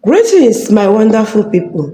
Greetings, my wonderful people,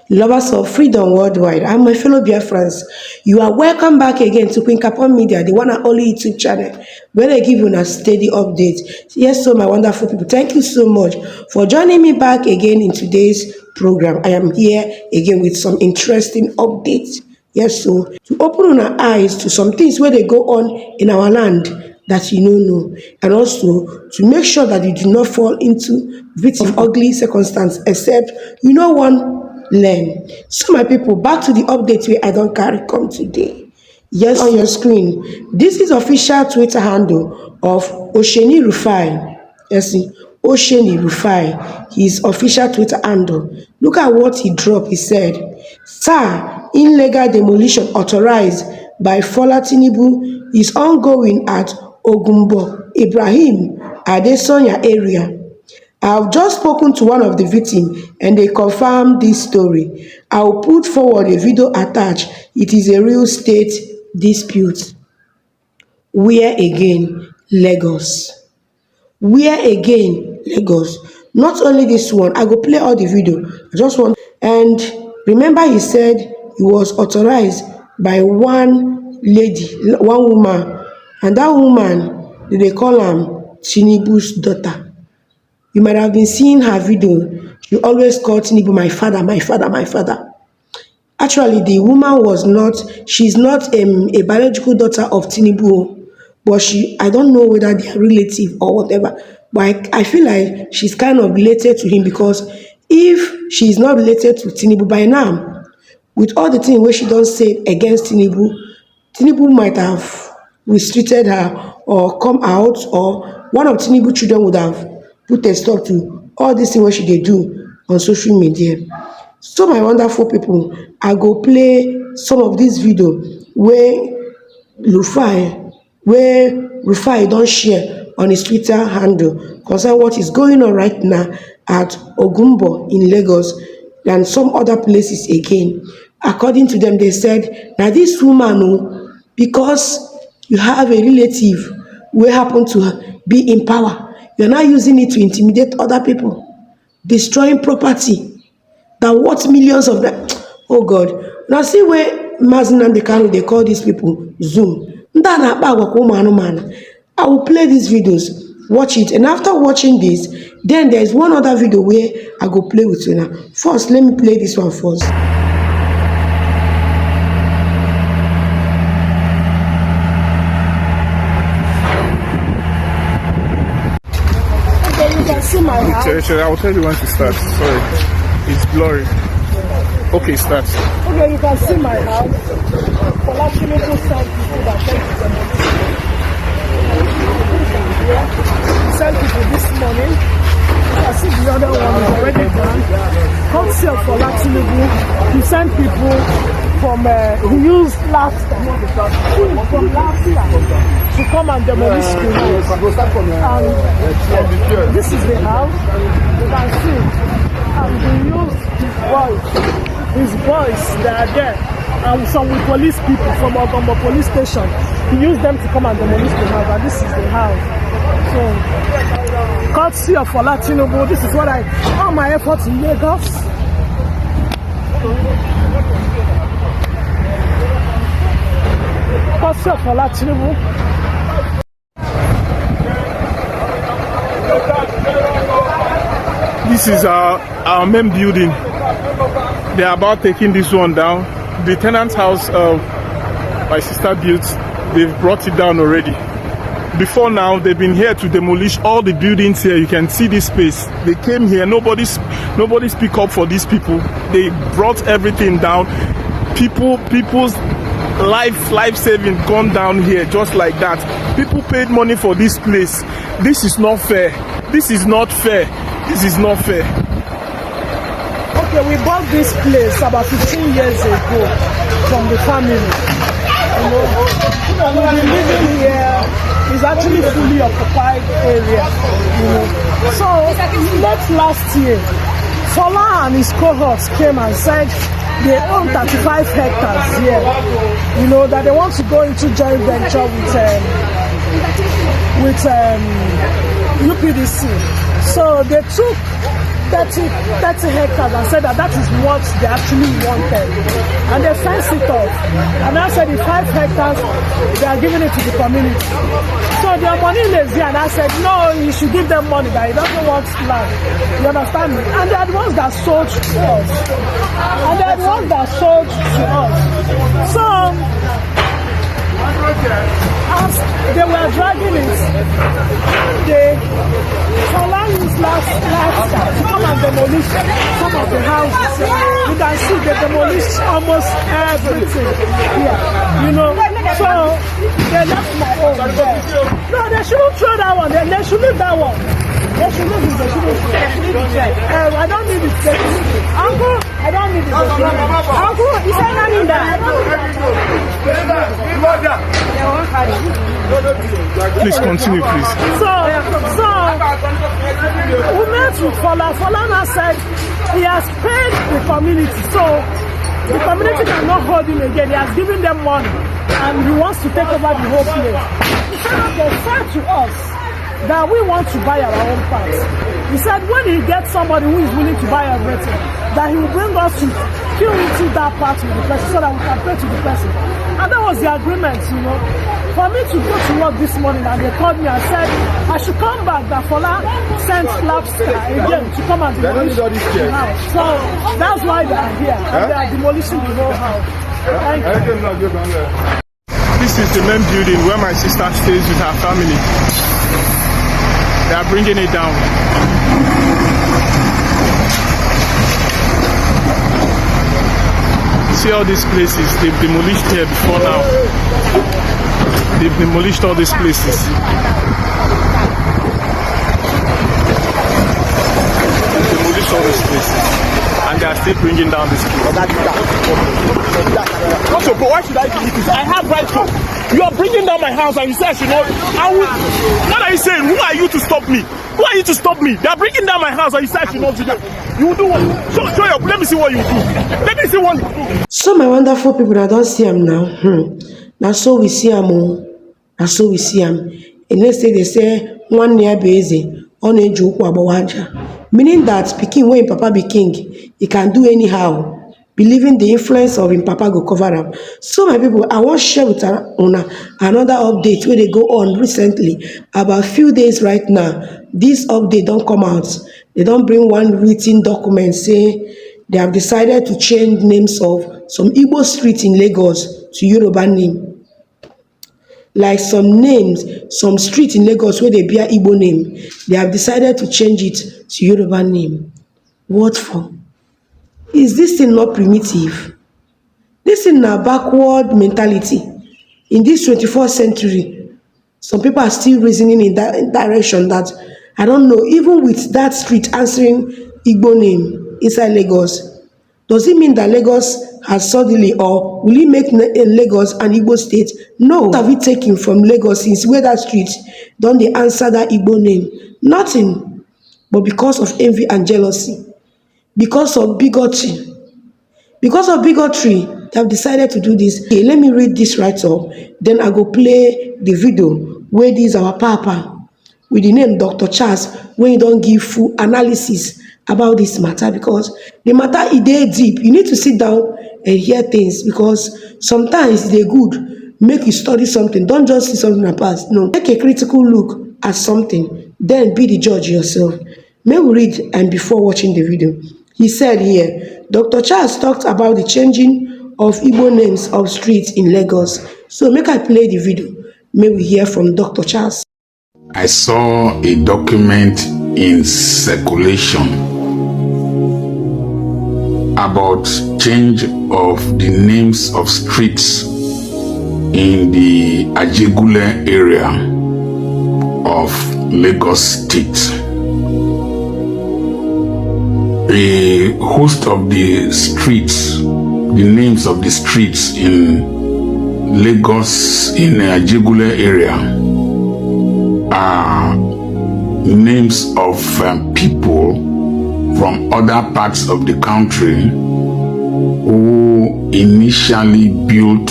lovers of freedom worldwide. I'm my fellow Biafrans. You are welcome back again to QUEENCAPON Media, the one and only YouTube channel, where they give you a steady update. Yes, so my wonderful people, thank you so much for joining me back again in today's program. I am here again with some interesting updates. Yes, so to open our eyes to some things where they go on in our land that you don't know, and also to make sure that you do not fall into victim of ugly circumstance, except you know one learn. So my people, back to the update where I don't carry come today. Yes, on your screen, this is official Twitter handle of Osheni Rufai. Yes, Osheni Rufai, his official Twitter handle. Look at what he dropped. He said, "Sir, illegal demolition authorized by Tinubu is ongoing at Ogumbo Ibrahim Adesonya area. I have just spoken to one of the victims and they confirmed this story. I will put forward a video attached. It is a real state dispute." Where again? Lagos. Where again? Lagos. Not only this one, I go play all the video. I just want, and remember he said he was authorized by one lady, one woman, and that woman, they call am Tinubu's daughter. You might have been seeing her video. She always called Tinubu my father, my father, my father. Actually, the woman was not, she's not a biological daughter of Tinubu, but I don't know whether they are relative or whatever, but I feel like she's kind of related to him, because if she's not related to Tinubu by now, with all the things where she don't say against Tinubu, Tinubu might have restricted her or come out, or one of Tinubu children would have put a stop to all these things what she dey do on social media. So my wonderful people, I go play some of this video where Rufai don't share on his Twitter handle concerning what is going on right now at Ogumbo in Lagos and some other places again. According to them, they said, now this woman, because you have a relative who happen to be in power, you're not using it to intimidate other people, destroying property that worth millions of them. Oh God. Now see where Nnamdi Kanu, they call these people Zoom. I will play these videos, watch it, and after watching this, then there's one other video where I go play with you now. First, let me play this one first. Okay, I will tell you when to start. Sorry, it's blurry. Okay, start. Okay, you can see my house. For last people send people that take them. Send people this morning. I see the other one is already done. Come see for Tinubu. He sent people from he used last year to come and demolish the house. And this is the house. You can see. And he used his boys that are there, and some with police people from Ogumbo police station. He used them to come and demolish the house, and this is the house. So, courtesy of Tinubu, this is what all my efforts in Lagos. Courtesy of Tinubu. This is our main building. They are about taking this one down. The tenant's house my sister built, they've brought it down already. Before now, they've been here to demolish all the buildings here. You can see this space. They came here, nobody speak up for these people. They brought everything down. People's life saving gone down here just like that. People paid money for this place. This is not fair. This is not fair. This is not fair. Okay, we bought this place about 15 years ago from the family. You know, and we've been living here. It's actually fully occupied area. You know, so last year, Fola and his cohorts came and said they own 35 hectares here. You know, that they want to go into joint venture with UPDC. So they took 30 hectares and said that that is what they actually wanted. And they fenced it off. And I said the 5 hectares, they are giving it to the community. So their money lazy, and I said, no, you should give them money, that he doesn't want land. You understand me? And they are the ones that sold to us. So, as they were dragging it, Fola used last time to come and demolish some of the houses. You can see they demolished almost everything here, you know. So they left my own there. No, they shouldn't throw that one. They should leave that one. They should leave it. They shouldn't throw it. I don't need it. Uncle, I don't need it. Uncle, is there none in there? Please continue, please. So we met with Fola. Fola now said he has paid the community, so the community cannot hold him again. He has given them money, and he wants to take over the whole place. He said they said to us that we want to buy our own parts. He said when he gets somebody who is willing to buy everything, that he will bring us to kill into that part with the person so that we can pay to the person. And that was the agreement, you know. For me to go to work this morning, and they called me and said I should come back, that Fola sent Lobster again to come and demolish the house. So that's why they are here, and they are demolishing the whole house. Thank you. This is the main building where my sister stays with her family. They are bringing it down. See all these places, they've demolished here before now. They've demolished all these places. They've demolished all these places. And they are still bringing down this place. Also, but why should I do this? I have right to. You are bringing down my house and you say I should not. What are you saying? Who are you to stop me? Who are you to stop me? They are bringing down my house and you say I should not do that. You will do what? Show your, let me see what you do. Let me see what you do. So my wonderful people, I don't see them now. Now so we see them. Now so we see them. And let's say they say 1 year busy on a joke about meaning that speaking when Papa be king, he can do anyhow. Believing the influence of him Papa go cover him. So my people, I want to share with another update where they go on recently. About few days right now, this update don't come out. They don't bring one written document saying they have decided to change names of some Igbo streets in Lagos to Yoruba name. Like some names, some streets in Lagos where they bear Igbo name, they have decided to change it to Yoruba name. What for? Is this thing not primitive? This is a backward mentality. In this 21st century, some people are still reasoning in that direction that, I don't know, even with that street answering Igbo name inside Lagos, does it mean that Lagos has suddenly, or will it make Lagos an Igbo state? No. What have we taken from Lagos since where that street don't they answer that Igbo name? Nothing. But because of envy and jealousy, because of bigotry, they have decided to do this. Okay, let me read this right up. Then I go play the video where this our Papa with the name Dr. Charles, when you don't give full analysis about this matter, because the matter is there deep. You need to sit down and hear things, because sometimes they're good. Make you study something. Don't just see something in the past. No, take a critical look at something, then be the judge yourself. May we read and before watching the video. He said here, Dr. Charles talked about the changing of Igbo names of streets in Lagos. So make I play the video. May we hear from Dr. Charles. I saw a document in circulation about change of the names of streets in the Ajegule area of Lagos State. A host of the streets, the names of the streets in Lagos, in the Ajegule area, are names of people from other parts of the country who initially built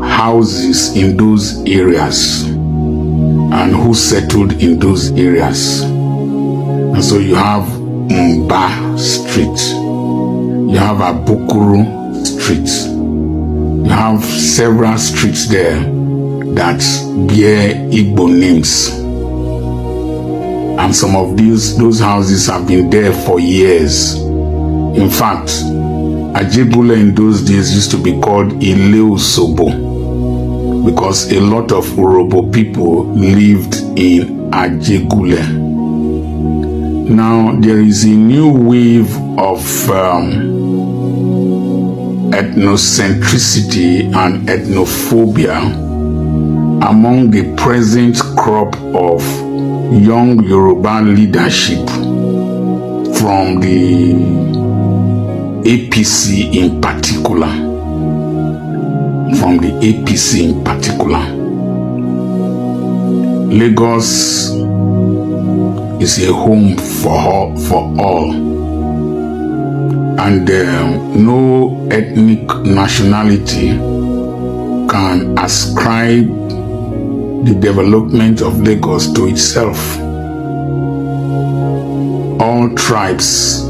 houses in those areas and who settled in those areas. And so you have Mba Street. You have Abukuru Street. You have several streets there that bear Igbo names. And some of those houses have been there for years. In fact, Ajegule in those days used to be called Ileusobo because a lot of Urobo people lived in Ajegule. Now, there is a new wave of ethnocentricity and ethnophobia among the present crop of young Yoruba leadership from the APC in particular. From the APC in particular. Lagos is a home for all. And no ethnic nationality can ascribe the development of Lagos to itself. All tribes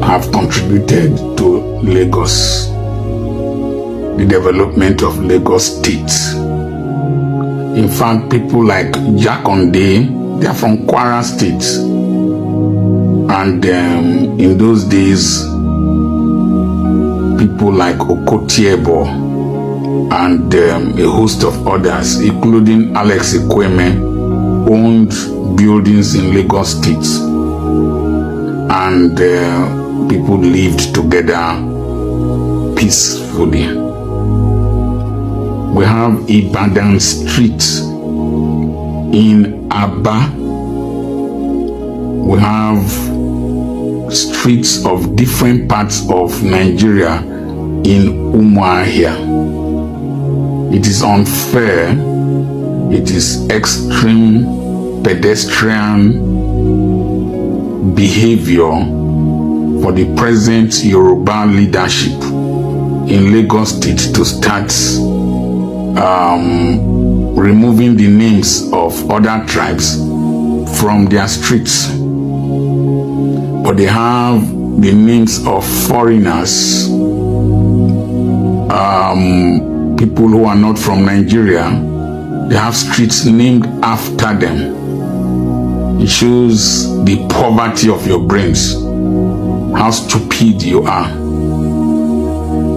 have contributed to Lagos, the development of Lagos State. In fact, people like Jakonde, they are from Kwara State. And in those days, people like Okotiebo and a host of others, including Alex Ekweme, owned buildings in Lagos State. And people lived together peacefully. We have Ibadan Street in Aba. We have streets of different parts of Nigeria in Umuahia. It is unfair. It is extreme pedestrian behavior for the present Yoruba leadership in Lagos State to start removing the names of other tribes from their streets. But they have the names of foreigners, people who are not from Nigeria. They have streets named after them. It shows the poverty of your brains, how stupid you are.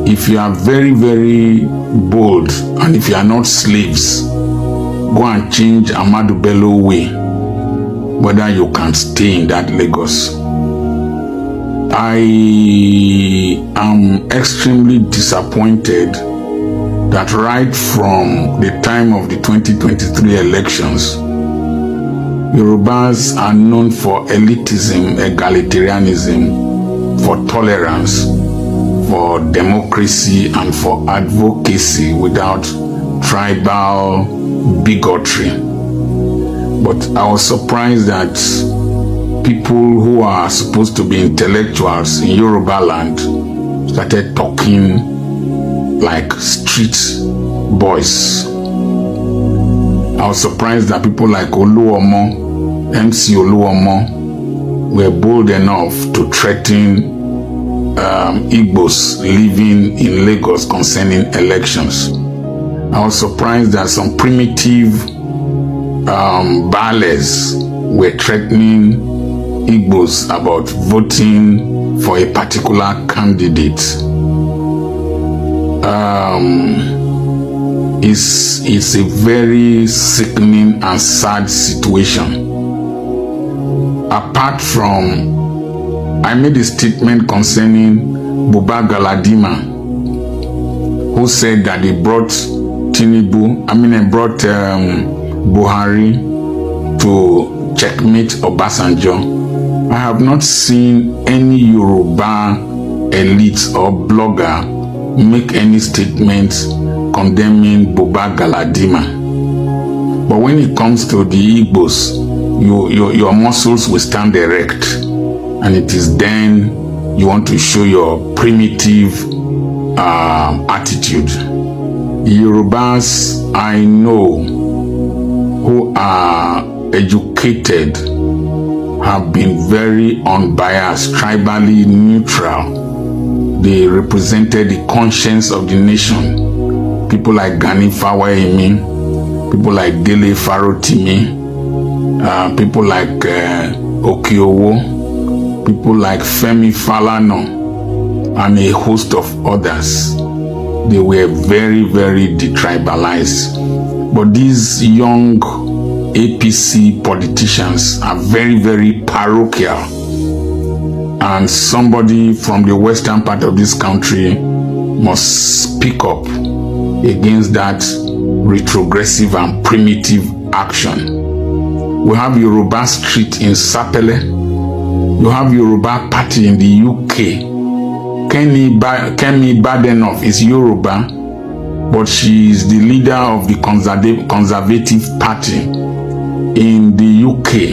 If you are very, very bold, and if you are not slaves, go and change Ahmadu Bello way, whether you can stay in that Lagos. I am extremely disappointed that right from the time of the 2023 elections, Yorubas are known for elitism, egalitarianism, for tolerance, for democracy, and for advocacy without tribal bigotry. But I was surprised that people who are supposed to be intellectuals in Yoruba land started talking like street boys. I was surprised that people like Oluomo, MC Oluomo, were bold enough to threaten Igbos living in Lagos concerning elections. I was surprised that some primitive Bales were threatening Igbos about voting for a particular candidate. It's a very sickening and sad situation. Apart from, I made a statement concerning Buba Galadima, who said that they brought Buhari to checkmate Obasanjo. I have not seen any Yoruba elite or blogger make any statement condemning Buba Galadima. But when it comes to the Igbos, your muscles will stand erect, and it is then you want to show your primitive attitude. The Yorubas I know who are educated have been very unbiased, tribally neutral. They represented the conscience of the nation. People like Gani Fawayemi, people like Dele Farotimi, people like Okiowo, people like Femi Falana, and a host of others. They were very, very detribalized. But these young APC politicians are very, very parochial. And somebody from the western part of this country must speak up against that retrogressive and primitive action. We have Yoruba Street in Sapele. You have Yoruba Party in the UK. Kemi Badenoch is Yoruba, but she is the leader of the Conservative Party in the UK.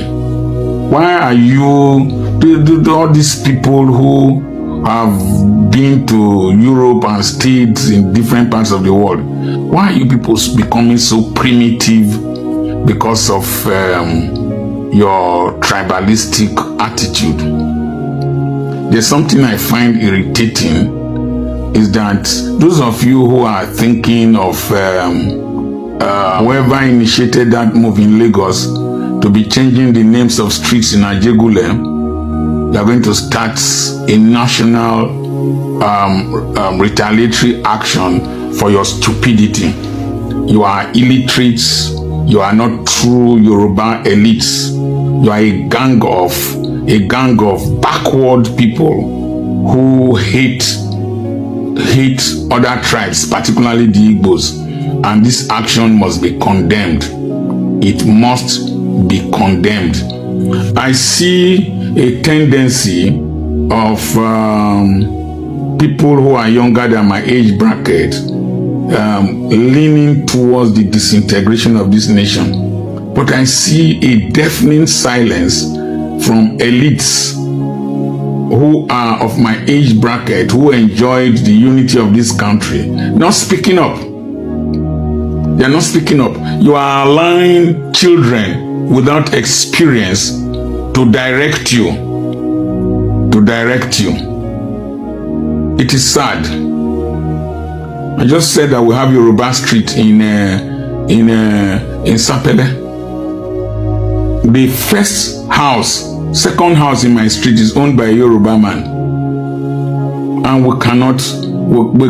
Why are you, all these people who have been to Europe and stayed in different parts of the world, why are you people becoming so primitive because of your tribalistic attitude? There's something I find irritating is that those of you who are thinking of whoever initiated that move in Lagos to be changing the names of streets in Ajegule, they are going to start a national retaliatory action for your stupidity. You are illiterates. You are not true Yoruba elites. You are a gang of backward people who hate other tribes, particularly the Igbos. And this action must be condemned. It must be condemned. I see a tendency of people who are younger than my age bracket leaning towards the disintegration of this nation. But I see a deafening silence from elites who are of my age bracket, who enjoyed the unity of this country, not speaking up. They are not speaking up. You are allowing children without experience to direct you. It is sad. I just said that we have Yoruba Street in Sapele. The first house, second house in my street is owned by a Yoruba man, and we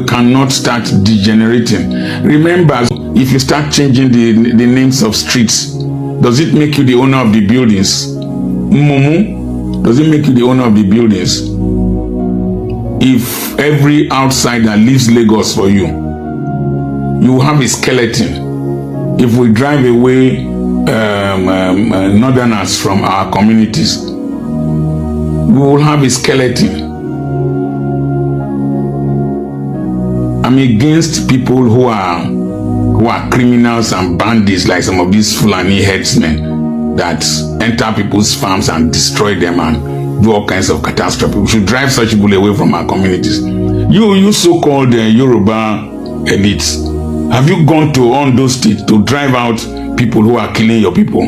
cannot start degenerating. Remember, if you start changing the names of streets, does it make you the owner of the buildings? Mumu, does it make you the owner of the buildings? If every outsider leaves Lagos for you, you will have a skeleton. If we drive away northerners from our communities, we will have a skeleton. I'm against people who are criminals and bandits, like some of these Fulani headsmen that enter people's farms and destroy them and do all kinds of catastrophe. We should drive such people away from our communities. You so-called Yoruba elites, have you gone to Ondo State to drive out people who are killing your people?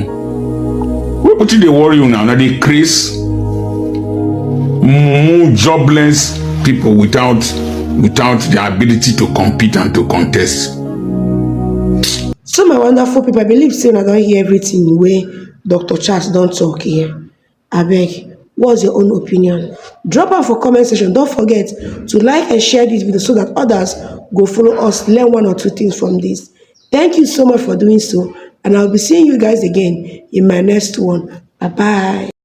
What do they worry you now? Now they craze, jobless people without the ability to compete and to contest. So my wonderful people, I believe saying I don't hear everything where Dr. Charles don't talk here. I beg, what's your own opinion? Drop out for comment section. Don't forget to like and share this video so that others go follow us, learn one or two things from this. Thank you so much for doing so, and I'll be seeing you guys again in my next one. Bye bye.